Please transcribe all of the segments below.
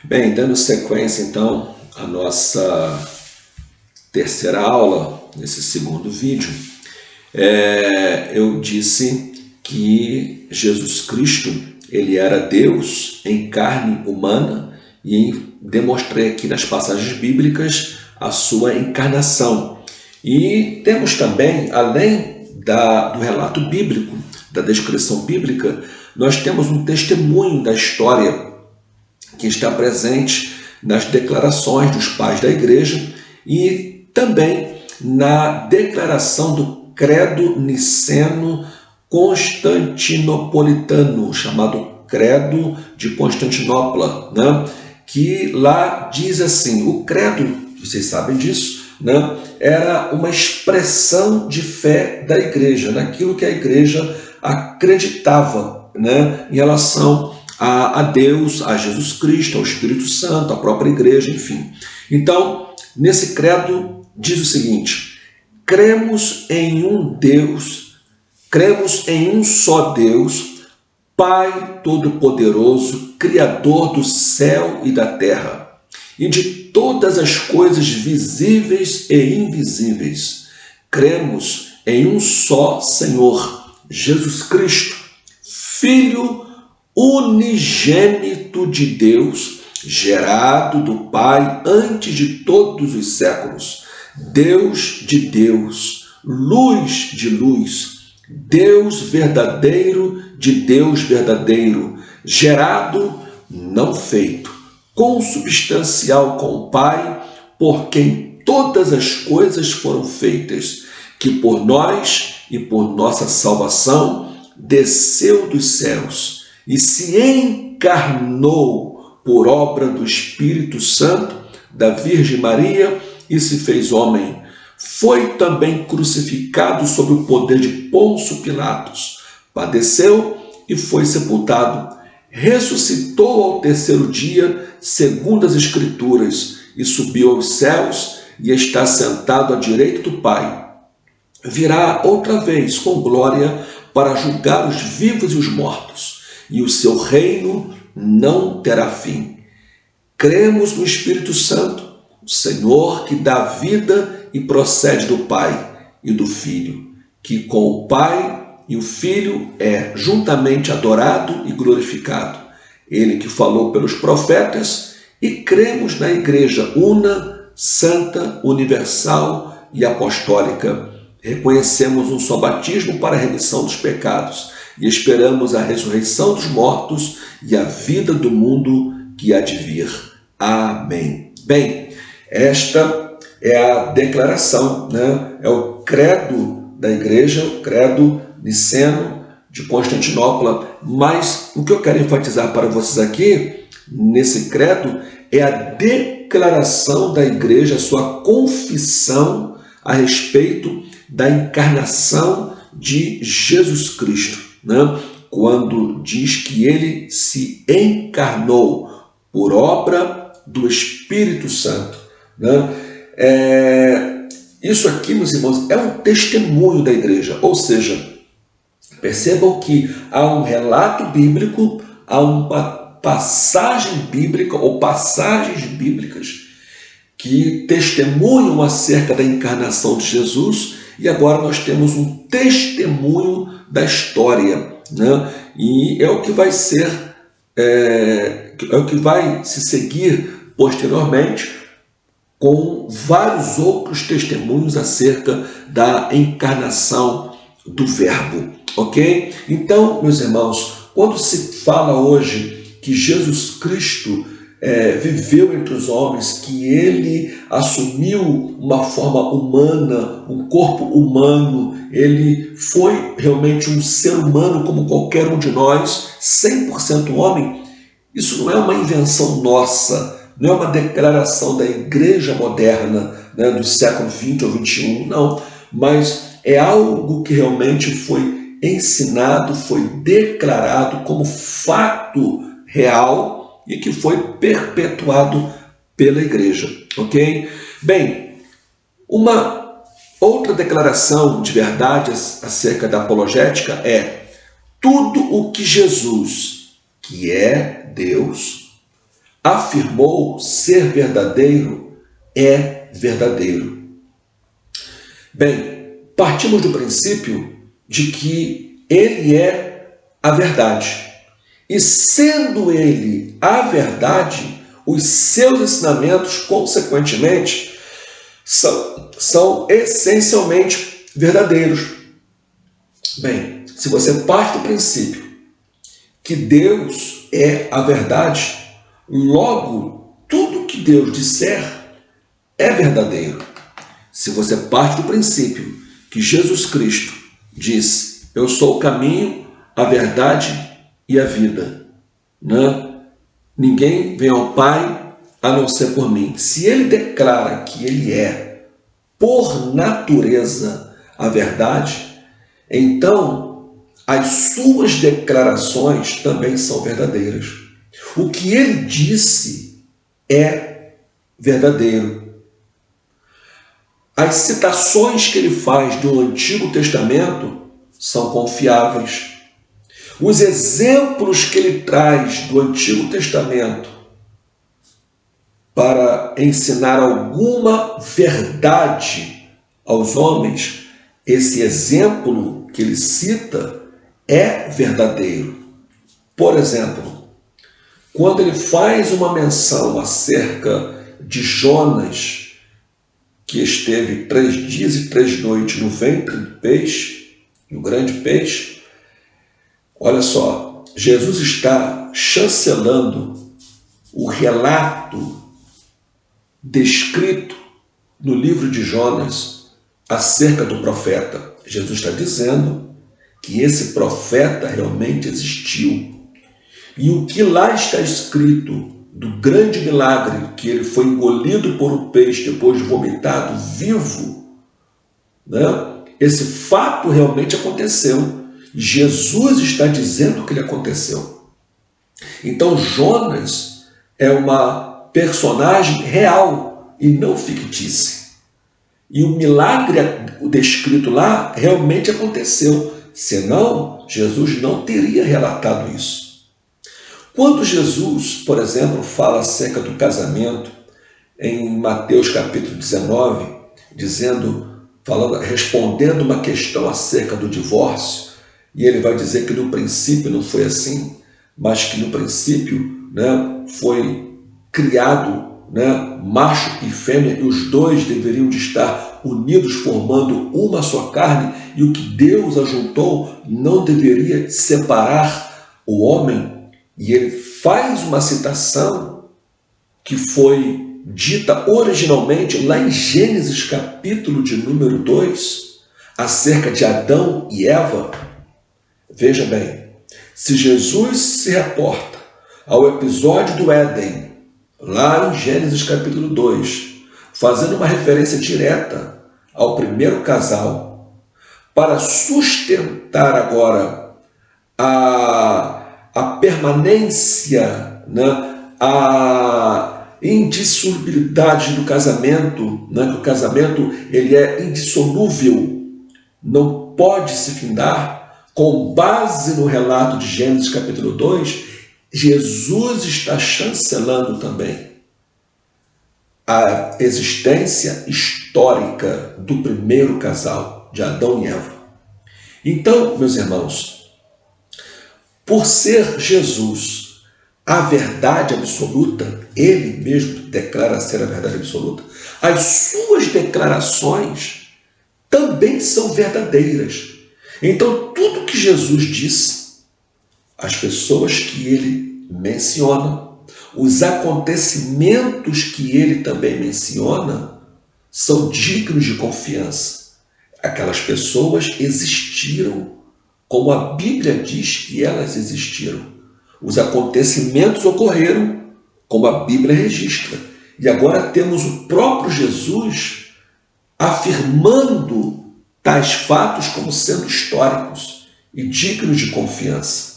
Bem, dando sequência então à nossa terceira aula, nesse segundo vídeo, eu disse que Jesus Cristo, ele era Deus em carne humana e demonstrei aqui nas passagens bíblicas a sua encarnação. E temos também, além do relato bíblico, da descrição bíblica, nós temos um testemunho da história que está presente nas declarações dos pais da igreja e também na declaração do Credo Niceno-Constantinopolitano, chamado Credo de Constantinopla, né? Que lá diz assim, o credo, vocês sabem disso, né? Era uma expressão de fé da igreja, naquilo que a igreja acreditava, né? Em relação a Deus, a Jesus Cristo, ao Espírito Santo, à própria igreja, enfim. Então, nesse credo diz o seguinte: cremos em um Deus, cremos em um só Deus, Pai Todo-Poderoso, Criador do céu e da terra, e de todas as coisas visíveis e invisíveis. Cremos em um só Senhor, Jesus Cristo, Filho unigênito de Deus, gerado do Pai antes de todos os séculos, Deus de Deus, luz de luz, Deus verdadeiro de Deus verdadeiro, gerado, não feito, consubstancial com o Pai, por quem todas as coisas foram feitas, que por nós e por nossa salvação desceu dos céus e se encarnou por obra do Espírito Santo, da Virgem Maria, e se fez homem. Foi também crucificado sob o poder de Pôncio Pilatos, padeceu e foi sepultado. Ressuscitou ao terceiro dia, segundo as Escrituras, e subiu aos céus e está sentado à direita do Pai. Virá outra vez com glória para julgar os vivos e os mortos, e o seu reino não terá fim. Cremos no Espírito Santo, o Senhor que dá vida e procede do Pai e do Filho, que com o Pai e o Filho é juntamente adorado e glorificado. Ele que falou pelos profetas, e cremos na Igreja una, santa, universal e apostólica. Reconhecemos um só batismo para a remissão dos pecados e esperamos a ressurreição dos mortos e a vida do mundo que há de vir. Amém. Bem, esta é a declaração, né? É o credo da igreja, o credo niceno de Constantinopla. Mas o que eu quero enfatizar para vocês aqui, nesse credo, é a declaração da igreja, a sua confissão a respeito da encarnação de Jesus Cristo, né? Quando diz que ele se encarnou por obra do Espírito Santo, né? Isso aqui, meus irmãos, é um testemunho da igreja, ou seja, percebam que há um relato bíblico, há uma passagem bíblica ou passagens bíblicas que testemunham acerca da encarnação de Jesus, e agora nós temos um testemunho da história, né? E é o que vai ser, é o que vai se seguir posteriormente, com vários outros testemunhos acerca da encarnação do Verbo, ok? Então, meus irmãos, quando se fala hoje que Jesus Cristo viveu entre os homens, que ele assumiu uma forma humana, um corpo humano, ele foi realmente um ser humano como qualquer um de nós, 100% homem, isso não é uma invenção nossa, não é uma declaração da igreja moderna, né, do século XX ou XXI, não, mas é algo que realmente foi ensinado, foi declarado como fato real e que foi perpetuado pela igreja, ok? Bem, uma outra declaração de verdade acerca da apologética é: tudo o que Jesus, que é Deus, afirmou ser verdadeiro é verdadeiro. Bem, partimos do princípio de que ele é a verdade. E sendo ele a verdade, os seus ensinamentos, consequentemente, são essencialmente verdadeiros. Bem, se você parte do princípio que Deus é a verdade, logo tudo que Deus disser é verdadeiro. Se você parte do princípio que Jesus Cristo disse: eu sou o caminho, a verdade e a vida, né? Ninguém vem ao Pai a não ser por mim. Se ele declara que ele é, por natureza, a verdade, então as suas declarações também são verdadeiras. O que ele disse é verdadeiro. As citações que ele faz do Antigo Testamento são confiáveis. Os exemplos que ele traz do Antigo Testamento para ensinar alguma verdade aos homens, esse exemplo que ele cita é verdadeiro. Por exemplo, quando ele faz uma menção acerca de Jonas, que esteve 3 dias e 3 noites no ventre do peixe, no grande peixe, olha só, Jesus está chancelando o relato descrito no livro de Jonas acerca do profeta. Jesus está dizendo que esse profeta realmente existiu. E o que lá está escrito do grande milagre, que ele foi engolido por um peixe depois de vomitado vivo, né? Esse fato realmente aconteceu. Jesus está dizendo que ele aconteceu. Então Jonas é uma personagem real e não fictícia. E o milagre descrito lá realmente aconteceu. Senão, Jesus não teria relatado isso. Quando Jesus, por exemplo, fala acerca do casamento, em Mateus capítulo 19, respondendo uma questão acerca do divórcio, e ele vai dizer que no princípio não foi assim, mas que no princípio, né, foi criado, né, macho e fêmea, e os dois deveriam de estar unidos formando uma só carne, e o que Deus ajuntou não deveria separar o homem. E ele faz uma citação que foi dita originalmente lá em Gênesis capítulo de número 2, acerca de Adão e Eva. Veja bem, se Jesus se reporta ao episódio do Éden, lá em Gênesis capítulo 2, fazendo uma referência direta ao primeiro casal, para sustentar agora a permanência, né, a indissolubilidade do casamento, né, que o casamento ele é indissolúvel, não pode se findar, com base no relato de Gênesis capítulo 2, Jesus está chancelando também a existência histórica do primeiro casal, de Adão e Eva. Então, meus irmãos, por ser Jesus a verdade absoluta, ele mesmo declara ser a verdade absoluta, as suas declarações também são verdadeiras. Então, tudo que Jesus disse, as pessoas que ele menciona, os acontecimentos que ele também menciona, são dignos de confiança. Aquelas pessoas existiram como a Bíblia diz que elas existiram. Os acontecimentos ocorreram como a Bíblia registra. E agora temos o próprio Jesus afirmando tais fatos como sendo históricos e dignos de confiança.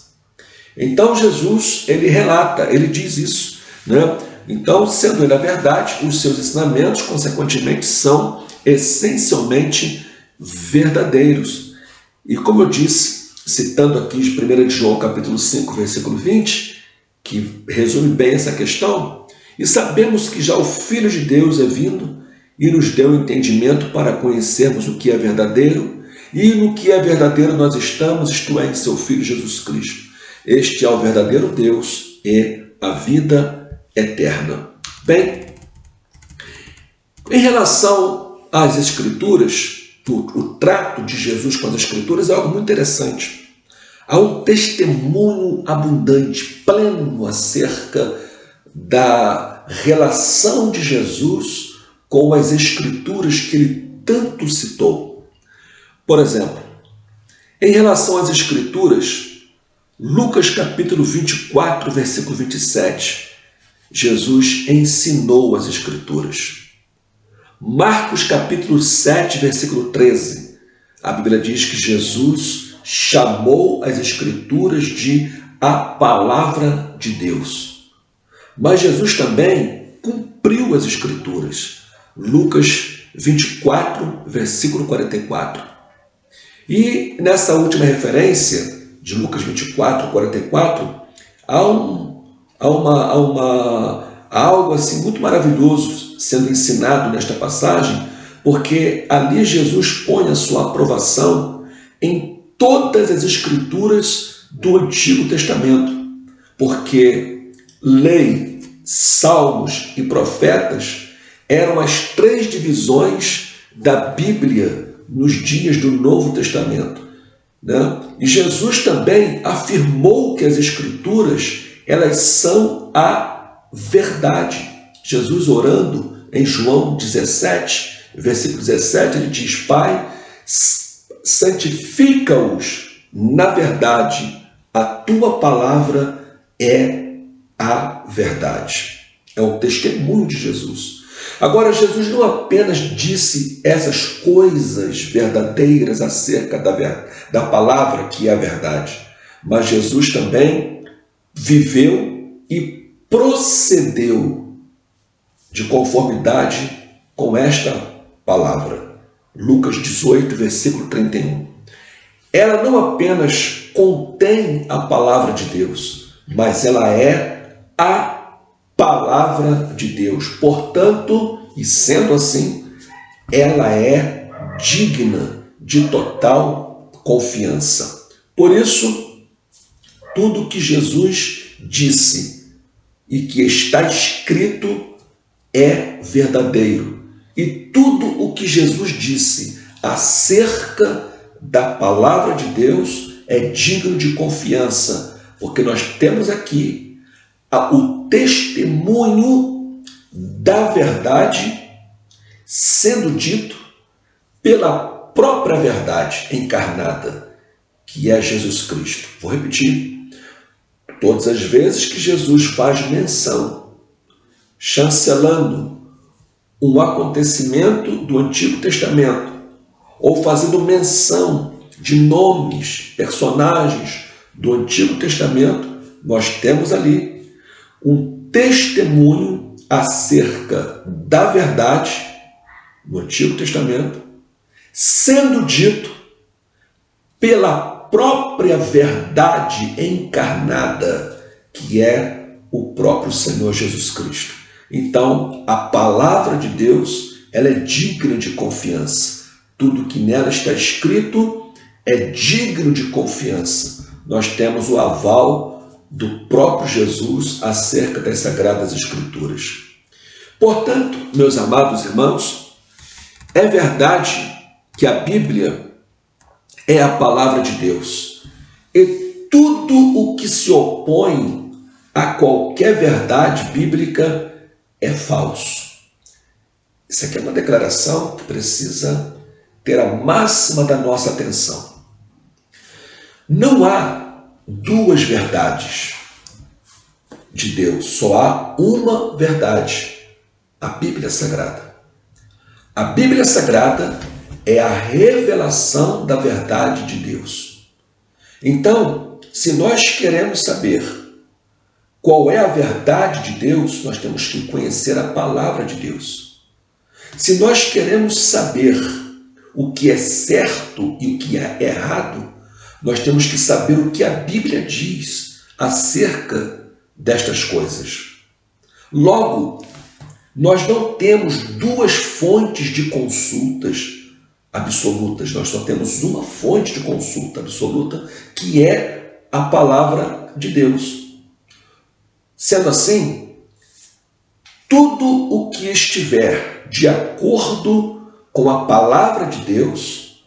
Então Jesus, ele relata, ele diz isso, né? Então, sendo ele a verdade, os seus ensinamentos, consequentemente, são essencialmente verdadeiros. E como eu disse, citando aqui de 1 João capítulo 5, versículo 20, que resume bem essa questão, E sabemos que já o Filho de Deus é vindo e nos deu entendimento para conhecermos o que é verdadeiro, e no que é verdadeiro nós estamos, isto é, em seu Filho Jesus Cristo. Este é o verdadeiro Deus e a vida eterna. Bem, em relação às Escrituras, o trato de Jesus com as Escrituras é algo muito interessante. Há um testemunho abundante, pleno, acerca da relação de Jesus com as Escrituras que ele tanto citou. Por exemplo, em relação às Escrituras, Lucas capítulo 24, versículo 27, Jesus ensinou as Escrituras. Marcos capítulo 7, versículo 13, a Bíblia diz que Jesus chamou as Escrituras de a palavra de Deus. Mas Jesus também cumpriu as Escrituras. Lucas 24, versículo 44. E nessa última referência de Lucas 24, 44, há algo assim muito maravilhoso sendo ensinado nesta passagem, porque ali Jesus põe a sua aprovação em todas as Escrituras do Antigo Testamento, porque lei, salmos e profetas eram as 3 divisões da Bíblia nos dias do Novo Testamento, né? E Jesus também afirmou que as Escrituras elas são a verdade. Jesus orando em João 17, versículo 17, ele diz: Pai, santifica-os na verdade, a tua palavra é a verdade. É o testemunho de Jesus. Agora, Jesus não apenas disse essas coisas verdadeiras acerca da palavra que é a verdade, mas Jesus também viveu e procedeu de conformidade com esta palavra. Lucas 18, versículo 31. Ela não apenas contém a palavra de Deus, mas ela é a palavra de Deus. Portanto, e sendo assim, ela é digna de total confiança. Por isso, tudo que Jesus disse e que está escrito é verdadeiro. E tudo o que Jesus disse acerca da palavra de Deus é digno de confiança, porque nós temos aqui o testemunho da verdade sendo dito pela própria verdade encarnada, que é Jesus Cristo. Vou repetir. Todas as vezes que Jesus faz menção, chancelando um acontecimento do Antigo Testamento, ou fazendo menção de nomes, personagens do Antigo Testamento, nós temos ali um testemunho acerca da verdade no Antigo Testamento, sendo dito pela própria verdade encarnada, que é o próprio Senhor Jesus Cristo. Então, a palavra de Deus, ela é digna de confiança. Tudo que nela está escrito é digno de confiança. Nós temos o aval do próprio Jesus acerca das Sagradas Escrituras. Portanto, meus amados irmãos, é verdade que a Bíblia é a palavra de Deus. E tudo o que se opõe a qualquer verdade bíblica é falso. Isso aqui é uma declaração que precisa ter a máxima da nossa atenção. Não há duas verdades de Deus, só há uma verdade, a Bíblia Sagrada. A Bíblia Sagrada é a revelação da verdade de Deus. Então, se nós queremos saber qual é a verdade de Deus, nós temos que conhecer a palavra de Deus. Se nós queremos saber o que é certo e o que é errado, nós temos que saber o que a Bíblia diz acerca destas coisas. Logo, nós não temos duas fontes de consultas absolutas, nós só temos uma fonte de consulta absoluta, que é a palavra de Deus. Sendo assim, tudo o que estiver de acordo com a palavra de Deus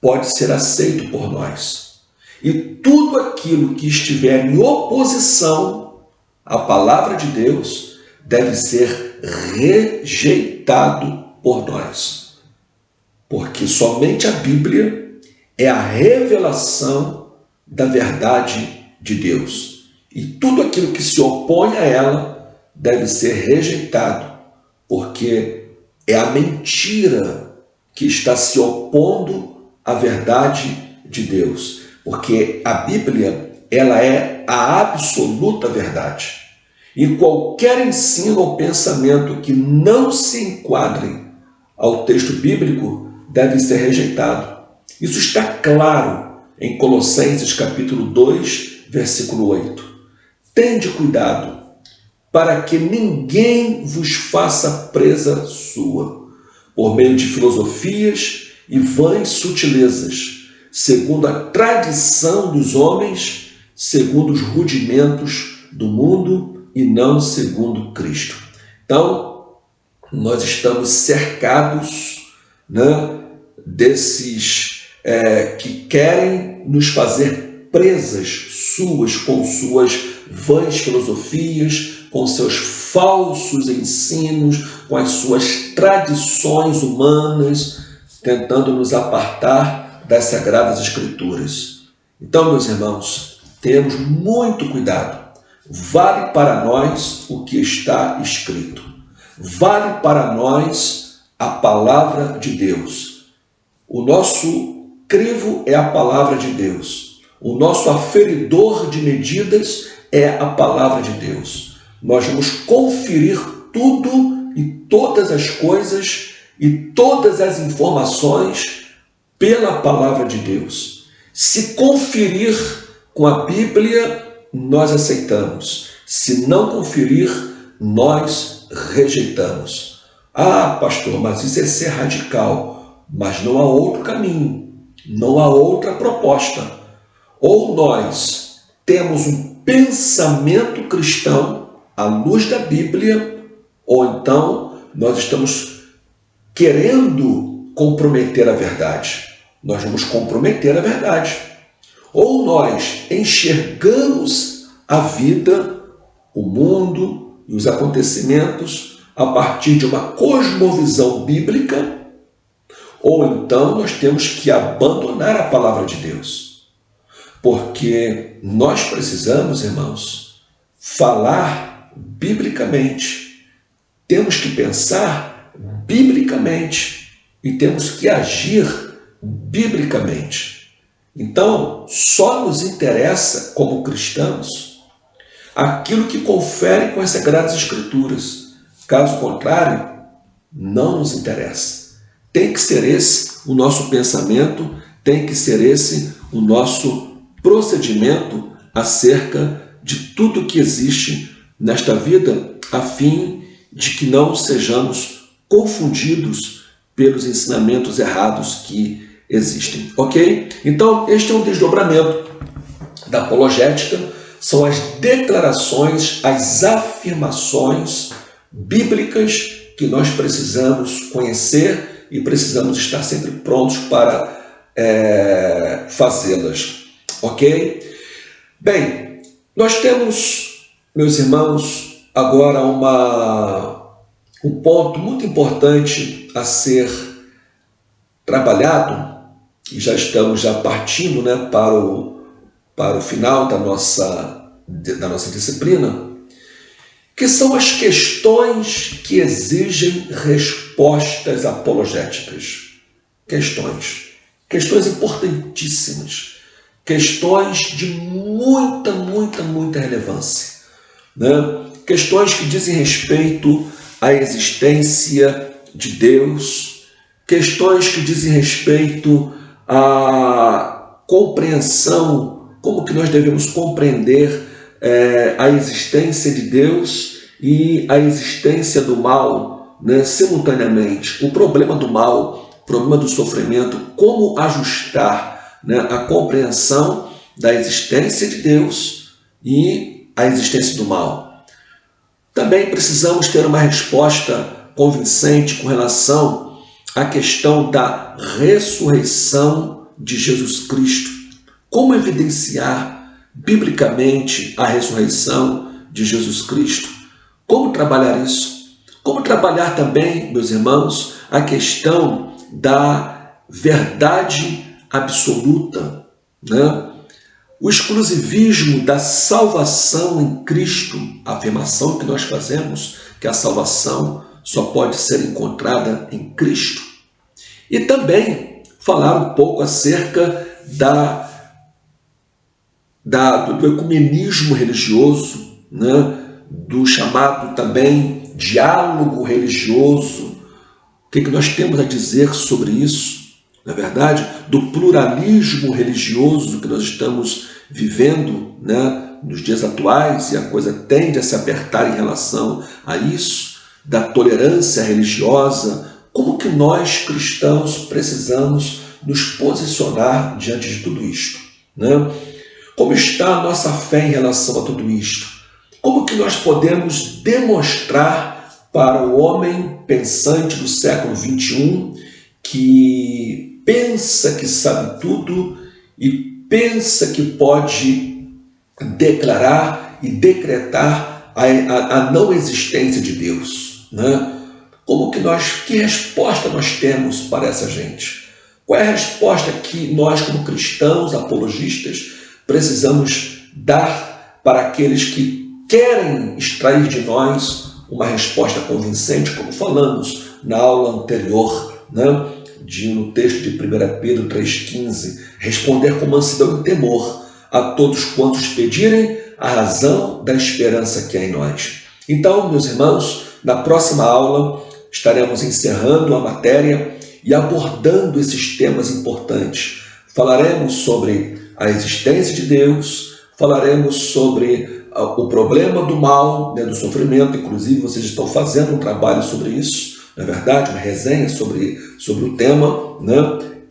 pode ser aceito por nós. E tudo aquilo que estiver em oposição à palavra de Deus deve ser rejeitado por nós. Porque somente a Bíblia é a revelação da verdade de Deus. E tudo aquilo que se opõe a ela deve ser rejeitado, porque é a mentira que está se opondo à verdade de Deus. Porque a Bíblia, ela é a absoluta verdade. E qualquer ensino ou pensamento que não se enquadre ao texto bíblico deve ser rejeitado. Isso está claro em Colossenses capítulo 2, versículo 8. Tende cuidado para que ninguém vos faça presa sua, por meio de filosofias e vãs sutilezas, segundo a tradição dos homens, segundo os rudimentos do mundo e não segundo Cristo. Então, nós estamos cercados, desses que querem nos fazer presas suas, com suas vãs filosofias, com seus falsos ensinos, com as suas tradições humanas, tentando nos apartar das Sagradas Escrituras. Então, meus irmãos, temos muito cuidado. Vale para nós o que está escrito. Vale para nós a palavra de Deus. O nosso crivo é a palavra de Deus. O nosso aferidor de medidas é a palavra de Deus. Nós vamos conferir tudo e todas as coisas e todas as informações pela palavra de Deus. Se conferir com a Bíblia, nós aceitamos. Se não conferir, nós rejeitamos. Ah, pastor, mas isso é ser radical. Mas não há outro caminho, não há outra proposta. Ou nós temos um pensamento cristão à luz da Bíblia, ou então nós estamos querendo comprometer a verdade. Nós vamos comprometer a verdade. Ou nós enxergamos a vida, o mundo e os acontecimentos a partir de uma cosmovisão bíblica, ou então nós temos que abandonar a palavra de Deus. Porque nós precisamos, irmãos, falar biblicamente. Temos que pensar biblicamente e temos que agir biblicamente. Então, só nos interessa, como cristãos, aquilo que confere com as Sagradas Escrituras. Caso contrário, não nos interessa. Tem que ser esse o nosso pensamento, tem que ser esse o nosso procedimento acerca de tudo que existe nesta vida, a fim de que não sejamos confundidos pelos ensinamentos errados que existem, ok? Então, este é um desdobramento da apologética, são as declarações, as afirmações bíblicas que nós precisamos conhecer e precisamos estar sempre prontos para fazê-las, ok? Bem, nós temos, meus irmãos, agora um ponto muito importante a ser trabalhado, e já estamos partindo para o final da nossa disciplina, que são as questões que exigem respostas apologéticas. Questões importantíssimas, questões de muita relevância, questões que dizem respeito à existência de Deus, questões que dizem respeito à compreensão, como que nós devemos compreender a existência de Deus e a existência do mal, né, simultaneamente. O problema do mal, o problema do sofrimento, como ajustar, né, a compreensão da existência de Deus e a existência do mal. Também precisamos ter uma resposta convincente com relação à questão da ressurreição de Jesus Cristo. Como evidenciar biblicamente a ressurreição de Jesus Cristo? Como trabalhar isso? Como trabalhar também, meus irmãos, a questão da verdade absoluta, né? O exclusivismo da salvação em Cristo, a afirmação que nós fazemos, que a salvação só pode ser encontrada em Cristo. E também falar um pouco acerca do ecumenismo religioso, né? Do chamado também diálogo religioso. O que nós temos a dizer sobre isso? Na verdade, do pluralismo religioso que nós estamos vivendo, né, nos dias atuais, e a coisa tende a se apertar em relação a isso, da tolerância religiosa. Como que nós, cristãos, precisamos nos posicionar diante de tudo isto, né? Como está a nossa fé em relação a tudo isto? Como que nós podemos demonstrar para o homem pensante do século XXI, que pensa que sabe tudo e pensa que pode declarar e decretar a não existência de Deus, né? Que resposta nós temos para essa gente? Qual é a resposta que nós, como cristãos, apologistas, precisamos dar para aqueles que querem extrair de nós uma resposta convincente, como falamos na aula anterior, né? No texto de 1 Pedro 3,15, responder com mansidão e temor a todos quantos pedirem a razão da esperança que há em nós. Então, meus irmãos, na próxima aula estaremos encerrando a matéria e abordando esses temas importantes. Falaremos sobre a existência de Deus, falaremos sobre o problema do mal, né, do sofrimento. Inclusive, vocês estão fazendo um trabalho sobre isso, não é verdade? Uma resenha sobre o tema, né?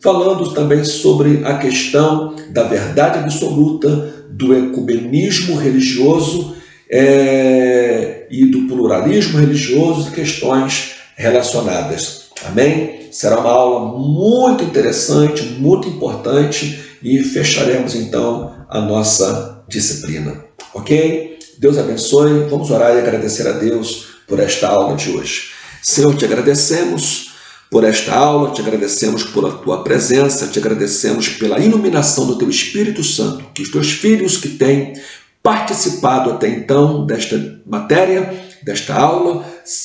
Falando também sobre a questão da verdade absoluta, do ecumenismo religioso e do pluralismo religioso e questões relacionadas. Amém? Será uma aula muito interessante, muito importante, e fecharemos então a nossa disciplina. Ok? Deus abençoe. Vamos orar e agradecer a Deus por esta aula de hoje. Senhor, te agradecemos por esta aula, te agradecemos por a tua presença, te agradecemos pela iluminação do teu Espírito Santo, que os teus filhos que têm participado até então desta matéria, desta aula,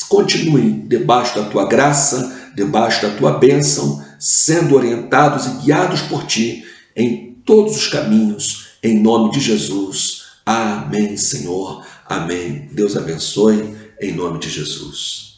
continuem debaixo da tua graça, debaixo da tua bênção, sendo orientados e guiados por ti em todos os caminhos, em nome de Jesus. Amém, Senhor. Amém. Deus abençoe, em nome de Jesus.